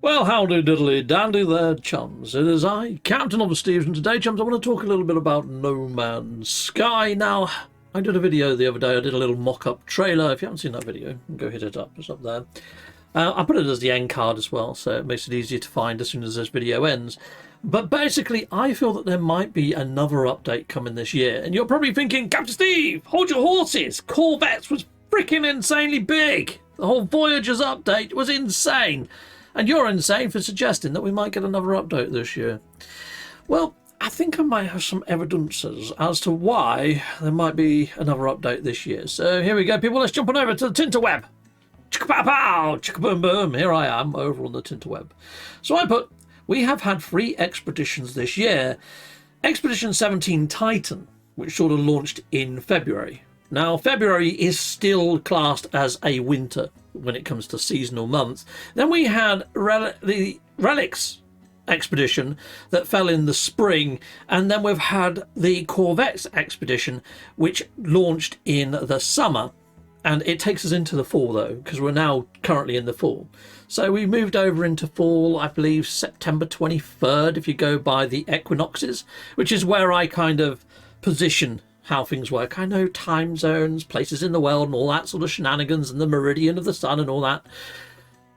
Well, howdy diddly dandy there, chums. It is I, Captain of the Steves, and today, chums, I want to talk a little bit about No Man's Sky. Now, I did a video the other day. I did a little mock-up trailer. If you haven't seen that video, go hit it up. It's up there. I put it as the end card as well, so it makes it easier to find as soon as this video ends. But basically, I feel that there might be another update coming this year. And you're probably thinking, Captain Steve, hold your horses. Corvettes was freaking insanely big. The whole Voyagers update was insane. And you're insane for suggesting that we might get another update this year. Well, I think I might have some evidences as to why there might be another update this year. So here we go, people. Let's jump on over to the Tinterweb. Chicka-pow-pow, chicka-boom-boom. Here I am over on the Tinterweb. So I put, we have had 3 expeditions this year. Expedition 17 Titan, which sort of launched in February. Now, February is still classed as a winter when it comes to seasonal months. Then we had the Relics expedition that fell in the spring, and then we've had the Corvettes expedition, which launched in the summer. And it takes us into the fall, though, because we're now currently in the fall. So we moved over into fall, I believe, September 23rd, if you go by the equinoxes, which is where I kind of position how things work. I know time zones, places in the world, and all that sort of shenanigans, and the meridian of the sun and all that.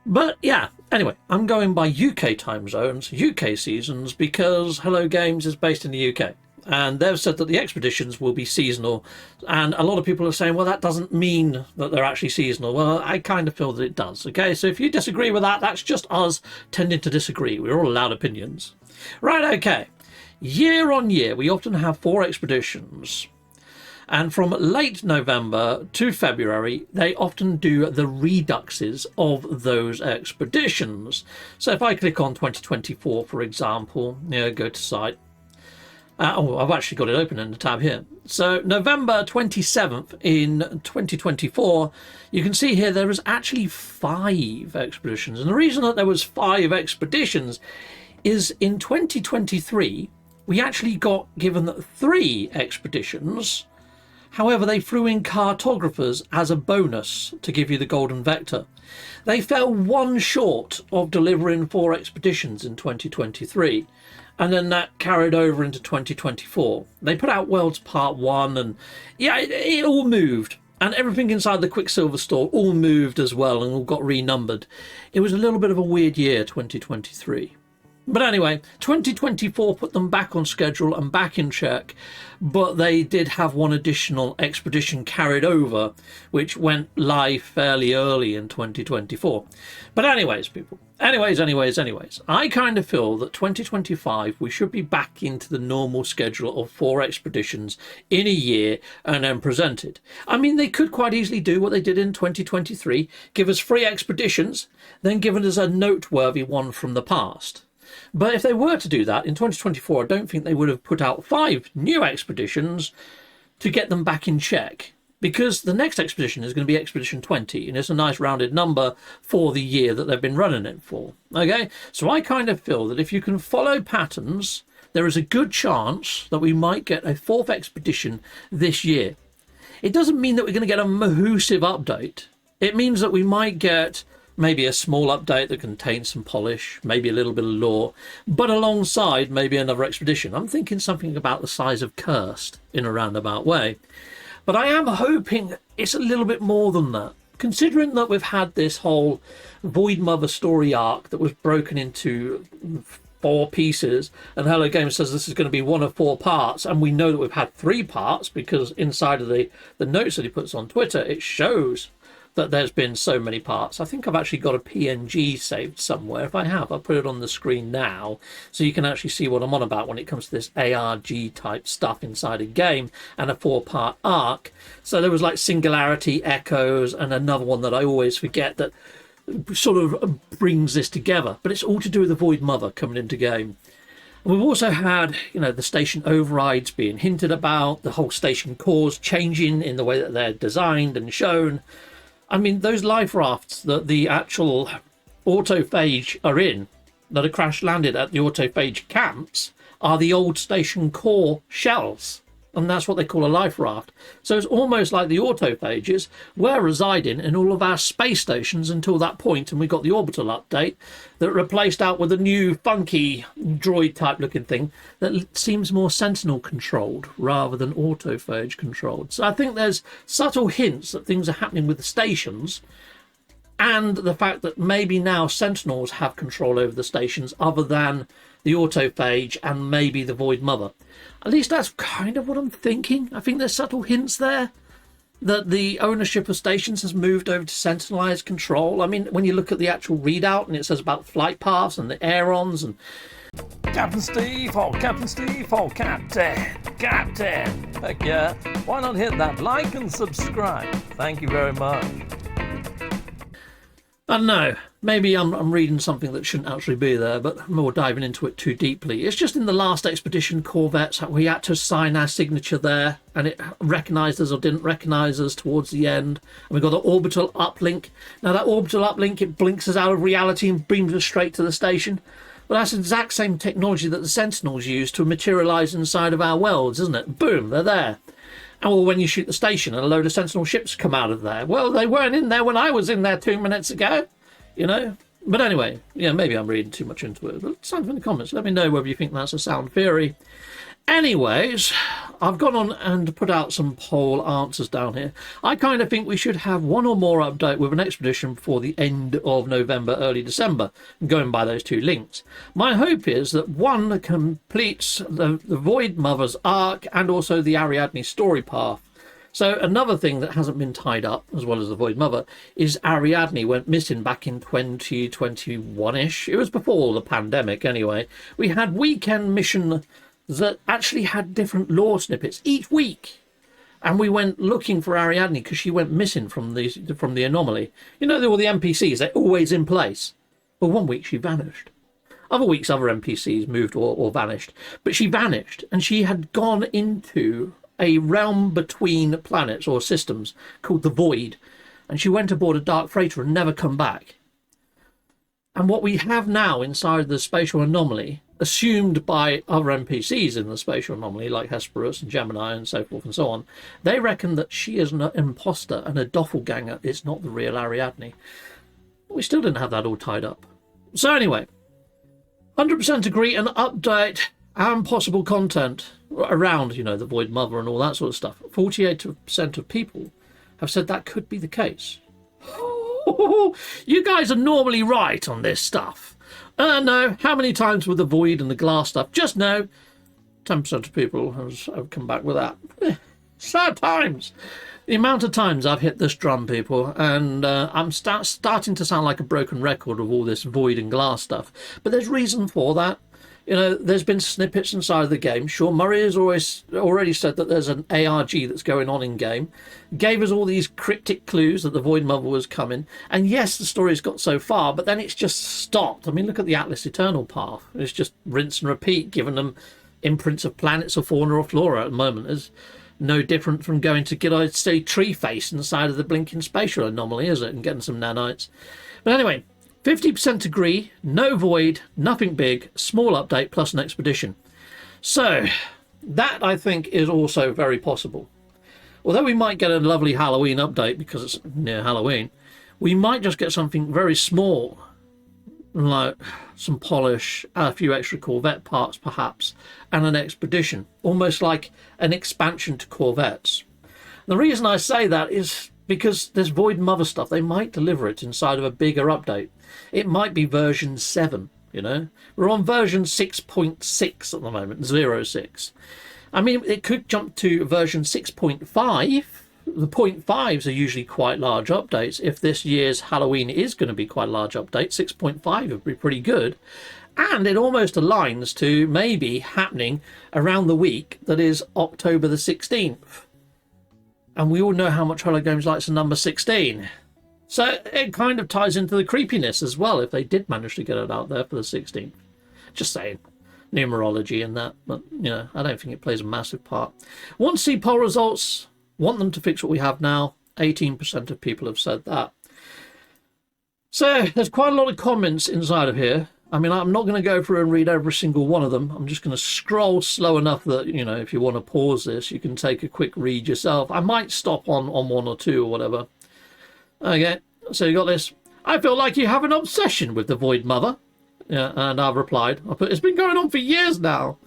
But yeah, anyway, I'm going by UK time zones, UK seasons, because Hello Games is based in the UK. And they've said that the expeditions will be seasonal. And a lot of people are saying, well, that doesn't mean that they're actually seasonal. Well, I kind of feel that it does. Okay, so if you disagree with that, that's just us tending to disagree. We're all allowed opinions. Right, okay. Year on year, we often have 4 expeditions. And from late November to February, they often do the reduxes of those expeditions. So if I click on 2024, for example, go to site. I've actually got it open in the tab here. So November 27th in 2024, you can see here there was actually 5 expeditions. And the reason that there was 5 expeditions is in 2023, we actually got given 3 expeditions. However, they threw in cartographers as a bonus to give you the golden vector. They fell 1 short of delivering 4 expeditions in 2023, and then that carried over into 2024. They put out Worlds Part 1, and yeah, it all moved. And everything inside the Quicksilver store all moved as well and all got renumbered. It was a little bit of a weird year, 2023. But anyway, 2024 put them back on schedule and back in check, but they did have 1 additional expedition carried over, which went live fairly early in 2024. But anyways, people, anyways, I kind of feel that 2025, we should be back into the normal schedule of 4 expeditions in a year and then presented. I mean, they could quite easily do what they did in 2023, give us 3 expeditions, then give us a noteworthy one from the past. But if they were to do that in 2024, I don't think they would have put out 5 new expeditions to get them back in check, because the next expedition is going to be Expedition 20, and it's a nice rounded number for the year that they've been running it for. Okay, so I kind of feel that if you can follow patterns, there is a good chance that we might get a 4th expedition this year. It doesn't mean that we're going to get a massive update. It means that we might get maybe a small update that contains some polish, maybe a little bit of lore, but alongside maybe another expedition. I'm thinking something about the size of Cursed in a roundabout way. But I am hoping it's a little bit more than that, considering that we've had this whole Void Mother story arc that was broken into 4 pieces, and Hello Games says this is going to be 1 of 4 parts, and we know that we've had 3 parts because inside of the notes that he puts on Twitter, it shows that there's been so many parts. I think I've actually got a PNG saved somewhere. If I have, I'll put it on the screen now so you can actually see what I'm on about when it comes to this ARG type stuff inside a game and a 4-part arc. So there was like Singularity, Echoes, and another one that I always forget that sort of brings this together. But it's all to do with the Void Mother coming into game. We've also had, the station overrides being hinted about, the whole station cores changing in the way that they're designed and shown. I mean, those life rafts that the actual autophage are in, that are crash landed at the autophage camps, are the old station core shells. And that's what they call a life raft. So it's almost like the autophages were residing in all of our space stations until that point, and we got the orbital update that replaced out with a new funky droid type looking thing that seems more sentinel controlled rather than autophage controlled. So I think there's subtle hints that things are happening with the stations, and the fact that maybe now sentinels have control over the stations other than the autophage and maybe the Void Mother. At least that's kind of what I'm thinking. I think there's subtle hints there that the ownership of stations has moved over to centralized control. I mean, when you look at the actual readout and it says about flight paths and the aerons and... Captain Steve, oh Captain Steve, oh Captain, heck yeah, why not hit that like and subscribe? Thank you very much. I don't know, maybe I'm reading something that shouldn't actually be there, but more diving into it too deeply. It's just in the last expedition, Corvettes, we had to sign our signature there, and it recognised us or didn't recognise us towards the end. And we got the orbital uplink. Now that orbital uplink, it blinks us out of reality and beams us straight to the station. Well, that's the exact same technology that the Sentinels use to materialise inside of our worlds, isn't it? Boom, they're there. And well, when you shoot the station and a load of Sentinel ships come out of there, well, they weren't in there when I was in there 2 minutes ago, you know. But anyway, yeah, maybe I'm reading too much into it, but sound in the comments. Let me know whether you think that's a sound theory. Anyways, I've gone on and put out some poll answers down here. I kind of think we should have one or more update with an expedition before the end of November, early December, going by those two links. My hope is that one completes the Void Mother's arc and also the Ariadne story path. So another thing that hasn't been tied up, as well as the Void Mother, is Ariadne went missing back in 2021-ish. It was before the pandemic anyway. We had weekend mission that actually had different lore snippets each week, and we went looking for Ariadne because she went missing from the anomaly. You know, all the NPCs, they're always in place. Well, one week she vanished. Other weeks other NPCs moved or vanished, but she vanished, and she had gone into a realm between planets or systems called the Void, and she went aboard a dark freighter and never come back. And what we have now inside the spatial anomaly, assumed by other NPCs in the spatial anomaly, like Hesperus and Gemini and so forth and so on, they reckon that she is an imposter and a doppelganger. It's not the real Ariadne. We still didn't have that all tied up. So anyway, 100% agree, and update and possible content around, you know, the Void Mother and all that sort of stuff. 48% of people have said that could be the case. You guys are normally right on this stuff. No, how many times with the Void and the glass stuff? Just no. 10% of people have come back with that. Sad times. The amount of times I've hit this drum, people, and I'm starting to sound like a broken record of all this Void and glass stuff. But there's reason for that. You know, there's been snippets inside of the game. Sure, Murray has already said that there's an ARG that's going on in game. Gave us all these cryptic clues that the Void Mother was coming. And yes, the story's got so far, but then it's just stopped. I mean, look at the Atlas Eternal path. It's just rinse and repeat, giving them imprints of planets or fauna or flora at the moment. It's no different from going to get, I'd say, Tree Face inside of the blinking spatial anomaly, is it? And getting some nanites. But anyway, 50% agree, no Void, nothing big, small update plus an expedition. So that, I think, is also very possible. Although we might get a lovely Halloween update because it's near Halloween, we might just get something very small, like some polish, a few extra Corvette parts perhaps, and an expedition, almost like an expansion to Corvettes. The reason I say that is because this Void Mother stuff, they might deliver it inside of a bigger update. It might be version 7, you know. We're on version 6.6 at the moment, 06. I mean, it could jump to version 6.5. The 0.5s are usually quite large updates. If this year's Halloween is going to be quite a large update, 6.5 would be pretty good. And it almost aligns to maybe happening around the week that is October the 16th. And we all know how much Hologames likes the number 16. So it kind of ties into the creepiness as well if they did manage to get it out there for the 16th. Just saying. Numerology and that. But, you know, I don't think it plays a massive part. Want to see poll results? Want them to fix what we have now? 18% of people have said that. So there's quite a lot of comments inside of here. I mean, I'm not going to go through and read every single one of them. I'm just going to scroll slow enough that, you know, if you want to pause this, you can take a quick read yourself. I might stop on one or two or whatever. Okay, so you got this. I feel like you have an obsession with the Void Mother. Yeah, and I've replied. I put, it's been going on for years now.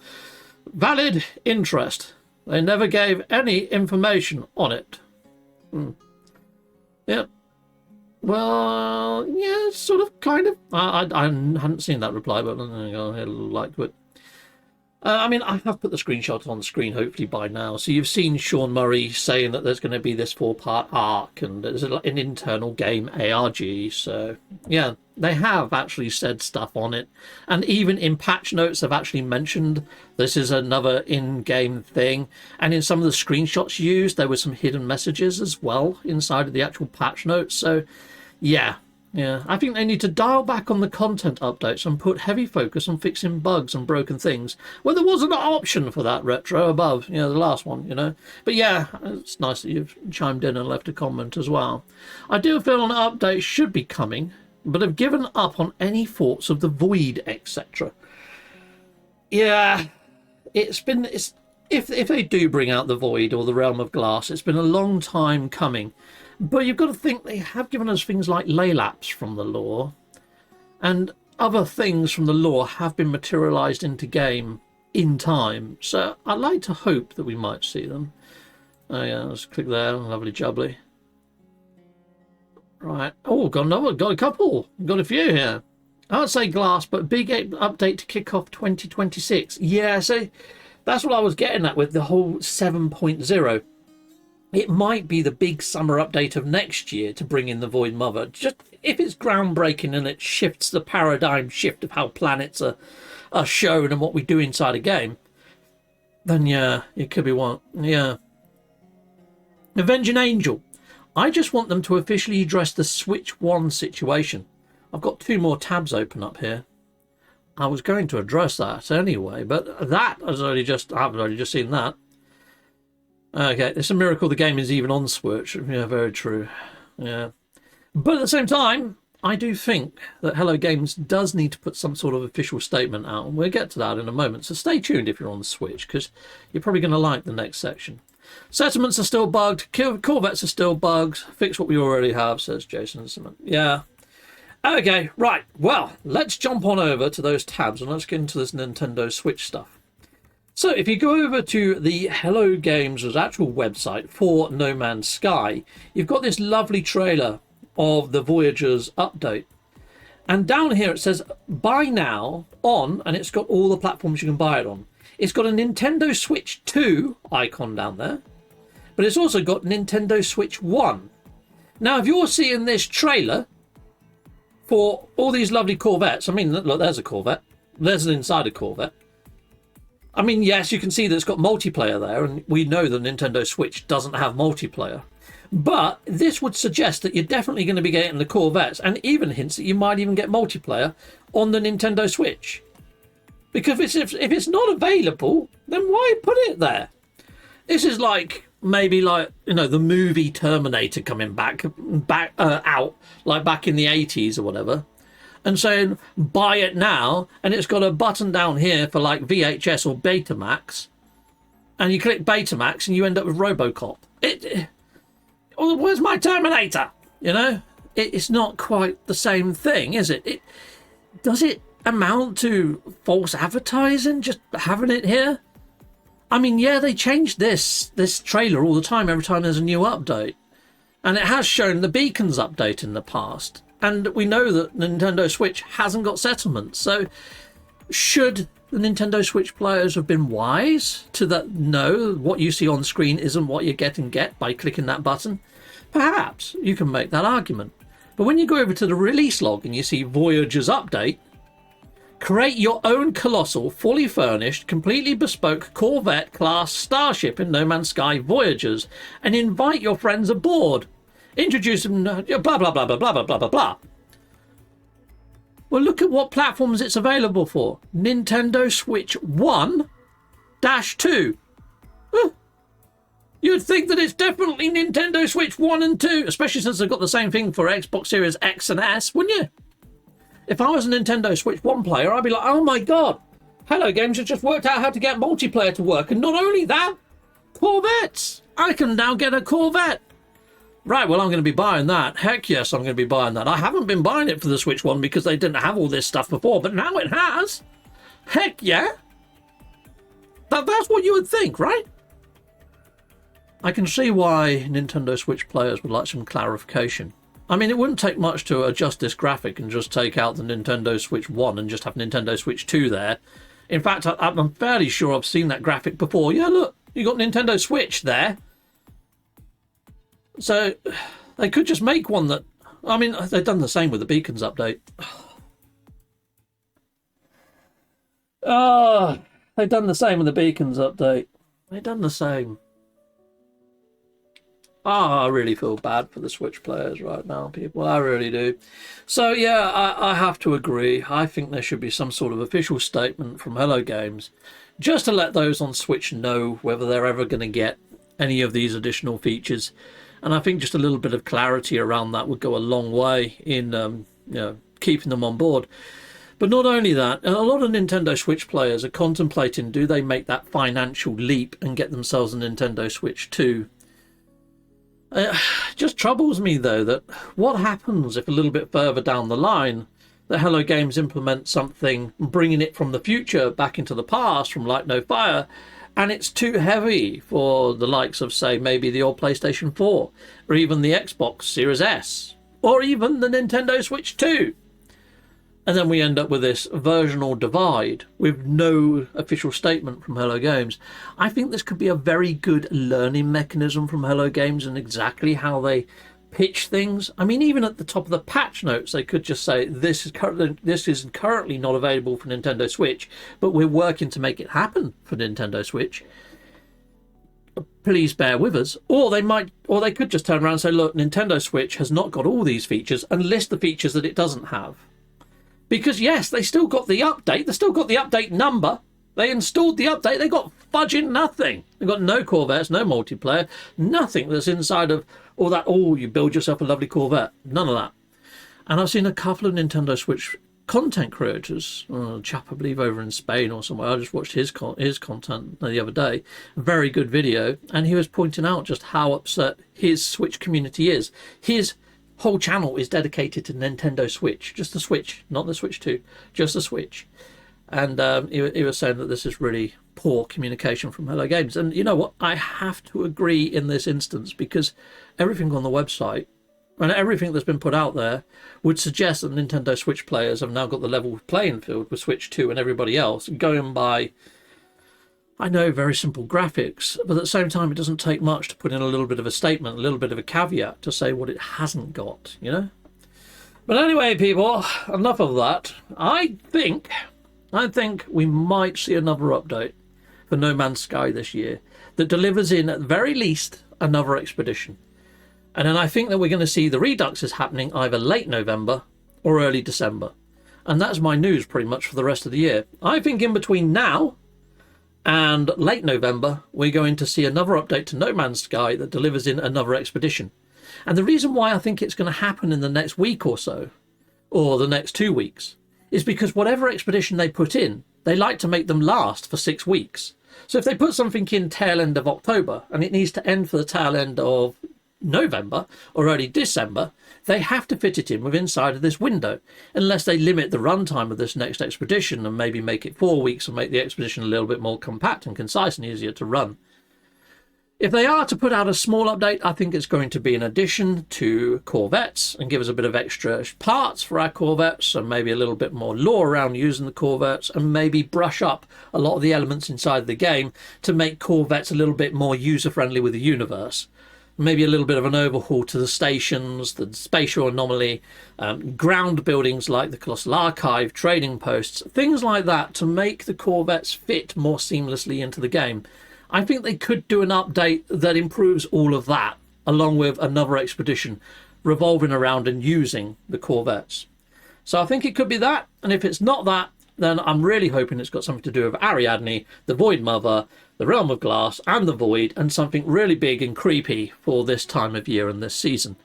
Valid interest. They never gave any information on it. Yeah. Well, yeah, sort of, kind of. I hadn't seen that reply, but I like it. I mean, I have put the screenshot on the screen, hopefully, by now. So you've seen Sean Murray saying that there's going to be this 4-part arc, and there's an internal game ARG. So, yeah, they have actually said stuff on it. And even in patch notes, they've actually mentioned this is another in-game thing. And in some of the screenshots used, there were some hidden messages as well inside of the actual patch notes. So, yeah. Yeah, I think they need to dial back on the content updates and put heavy focus on fixing bugs and broken things. Well, there was an option for that retro above, you know, the last one, you know. But yeah, it's nice that you've chimed in and left a comment as well. I do feel an update should be coming, but have given up on any thoughts of the void, etc. Yeah, if they do bring out the void or the realm of glass, it's been a long time coming. But you've got to think they have given us things like laylaps from the lore, and other things from the lore have been materialised into game in time. So I'd like to hope that we might see them. Oh yeah, let's click there. Lovely jubbly. Right. Oh, got a couple. Got a few here. I'd say glass, but big update to kick off 2026. Yeah, so that's what I was getting at with the whole 7.0. It might be the big summer update of next year to bring in the Void Mother. Just if it's groundbreaking and it shifts the paradigm shift of how planets are shown and what we do inside a game, then yeah, it could be one. Yeah. Avenging Angel. I just want them to officially address the Switch 1 situation. I've got 2 more tabs open up here. I was going to address that anyway, but that I've already just seen that. Okay, it's a miracle the game is even on Switch. Yeah, very true. Yeah. But at the same time, I do think that Hello Games does need to put some sort of official statement out, and we'll get to that in a moment. So stay tuned if you're on the Switch, because you're probably going to like the next section. Settlements are still bugged. Corvettes are still bugged. Fix what we already have, says Jason. Yeah. Okay, right. Well, let's jump on over to those tabs, and let's get into this Nintendo Switch stuff. So if you go over to the Hello Games' actual website for No Man's Sky, you've got this lovely trailer of the Voyagers update. And down here it says buy now on, and it's got all the platforms you can buy it on. It's got a Nintendo Switch 2 icon down there, but it's also got Nintendo Switch 1. Now, if you're seeing this trailer for all these lovely Corvettes, I mean, look, there's a Corvette. There's an inside a Corvette. I mean, yes, you can see that it's got multiplayer there, and we know the Nintendo Switch doesn't have multiplayer. But this would suggest that you're definitely going to be getting the Corvettes, and even hints that you might even get multiplayer on the Nintendo Switch. Because if it's not available, then why put it there? This is like, maybe like, you know, the movie Terminator coming back out, like back in the 80s or whatever, and saying buy it now, and it's got a button down here for like VHS or Betamax, and you click Betamax and you end up with RoboCop. Where's my Terminator? You know, it's not quite the same thing, is it? Does it amount to false advertising just having it here? I mean, yeah, they change this trailer all the time every time there's a new update, and it has shown the Beacons update in the past. And we know that Nintendo Switch hasn't got settlements. So should the Nintendo Switch players have been wise to that? No, what you see on screen isn't what you get by clicking that button. Perhaps you can make that argument. But when you go over to the release log and you see Voyagers update, create your own colossal, fully furnished, completely bespoke Corvette-class starship in No Man's Sky Voyagers and invite your friends aboard. Introduce them, blah, blah, blah, blah, blah, blah, blah, blah, blah. Well, look at what platforms it's available for. Nintendo Switch 1-2. You'd think that it's definitely Nintendo Switch 1 and 2, especially since they've got the same thing for Xbox Series X and S, wouldn't you? If I was a Nintendo Switch 1 player, I'd be like, oh my god, Hello Games has just worked out how to get multiplayer to work. And not only that, Corvettes. I can now get a Corvette. Right, well, I'm going to be buying that. Heck yes, I'm going to be buying that. I haven't been buying it for the Switch 1 because they didn't have all this stuff before, but now it has. Heck yeah. That's what you would think, right? I can see why Nintendo Switch players would like some clarification. I mean, it wouldn't take much to adjust this graphic and just take out the Nintendo Switch 1 and just have Nintendo Switch 2 there. In fact, I'm fairly sure I've seen that graphic before. Yeah, look, you got Nintendo Switch there. So they could just make one that... I mean, they've done the same with the Beacons update. Oh, they've done the same with the Beacons update. They've done the same. I really feel bad for the Switch players right now, people. I really do. So, yeah, I have to agree. I think there should be some sort of official statement from Hello Games just to let those on Switch know whether they're ever going to get any of these additional features. And I think just a little bit of clarity around that would go a long way in keeping them on board. But not only that, a lot of Nintendo Switch players are contemplating, do they make that financial leap and get themselves a Nintendo Switch 2? Just troubles me, though, that what happens if a little bit further down the line that Hello Games implement something, bringing it from the future back into the past from Light No Fire, and it's too heavy for the likes of, say, maybe the old PlayStation 4, or even the Xbox Series S, or even the Nintendo Switch 2. And then we end up with this versional divide with no official statement from Hello Games. I think this could be a very good learning mechanism from Hello Games and exactly how they pitch things. I mean, even at the top of the patch notes, they could just say, this is currently not available for Nintendo Switch, but we're working to make it happen for Nintendo Switch. Please bear with us. Or they could just turn around and say, look, Nintendo Switch has not got all these features, and list the features that it doesn't have. Because, yes, they still got the update. They still got the update number. They installed the update. They got fudging nothing. They got no Corvettes, no multiplayer, nothing that's inside of all that, oh, you build yourself a lovely Corvette. None of that. And I've seen a couple of Nintendo Switch content creators, a chap I believe over in Spain or somewhere. I just watched his content the other day. Very good video. And he was pointing out just how upset his Switch community is. His whole channel is dedicated to Nintendo Switch, just the Switch, not the Switch 2, just the Switch. And he was saying that this is really poor communication from Hello Games. And you know what? I have to agree in this instance, because everything on the website and everything that's been put out there would suggest that Nintendo Switch players have now got the level playing field with Switch 2 and everybody else, going by, I know, very simple graphics, but at the same time, it doesn't take much to put in a little bit of a statement, a little bit of a caveat to say what it hasn't got, you know? But anyway, people, enough of that. I think we might see another update for No Man's Sky this year that delivers in, at the very least, another expedition. And then I think that we're going to see the Reduxes happening either late November or early December. And that's my news pretty much for the rest of the year. I think in between now and late November, we're going to see another update to No Man's Sky that delivers in another expedition. And the reason why I think it's going to happen in the next week or so, or the next 2 weeks, is because whatever expedition they put in, they like to make them last for 6 weeks. So if they put something in tail end of October, and it needs to end for the tail end of November or early December, they have to fit it in with inside of this window, unless they limit the runtime of this next expedition and maybe make it 4 weeks and make the expedition a little bit more compact and concise and easier to run. If they are to put out a small update, I think it's going to be an addition to Corvettes and give us a bit of extra parts for our Corvettes and maybe a little bit more lore around using the Corvettes, and maybe brush up a lot of the elements inside the game to make Corvettes a little bit more user-friendly with the universe. Maybe a little bit of an overhaul to the stations, the spatial anomaly, ground buildings like the Colossal Archive, trading posts, things like that to make the Corvettes fit more seamlessly into the game. I think they could do an update that improves all of that, along with another expedition revolving around and using the Corvettes. So I think it could be that, and if it's not that, then I'm really hoping it's got something to do with Ariadne, the Void Mother, the Realm of Glass, and the Void, and something really big and creepy for this time of year and this season.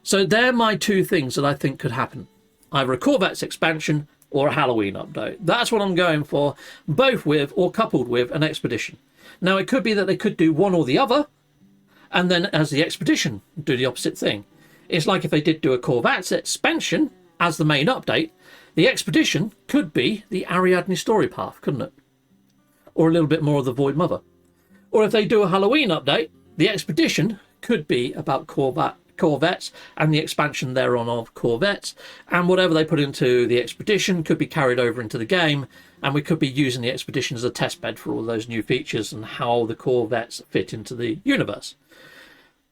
So they're my two things that I think could happen. either a Corvettes expansion or a Halloween update. That's what I'm going for, both with or coupled with an expedition. Now, it could be that they could do one or the other, and then as the expedition do the opposite thing. It's like if they did do a Corvettes expansion as the main update, the expedition could be the Ariadne story path, couldn't it? Or a little bit more of the Void Mother. Or if they do a Halloween update, the expedition could be about Corvettes and the expansion thereon of Corvettes, and whatever they put into the expedition could be carried over into the game, and we could be using the expedition as a test bed for all those new features and how the Corvettes fit into the universe.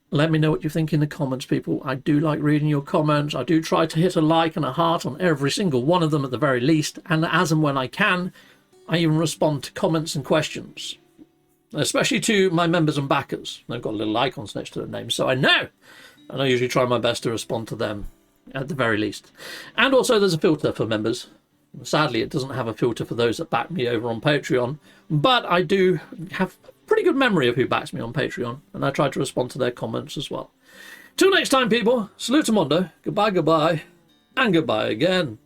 Let me know what you think in the comments, people. I do like reading your comments. I do try to hit a like and a heart on every single one of them at the very least, and as and when I can, I even respond to comments and questions, especially to my members and backers. They've got little icons next to their names, so I know. And I usually try my best to respond to them at the very least. And also there's a filter for members. Sadly, it doesn't have a filter for those that back me over on Patreon, but I do have a pretty good memory of who backs me on Patreon, and I try to respond to their comments as well. Till next time, people, salutamondo, goodbye, goodbye, and goodbye again.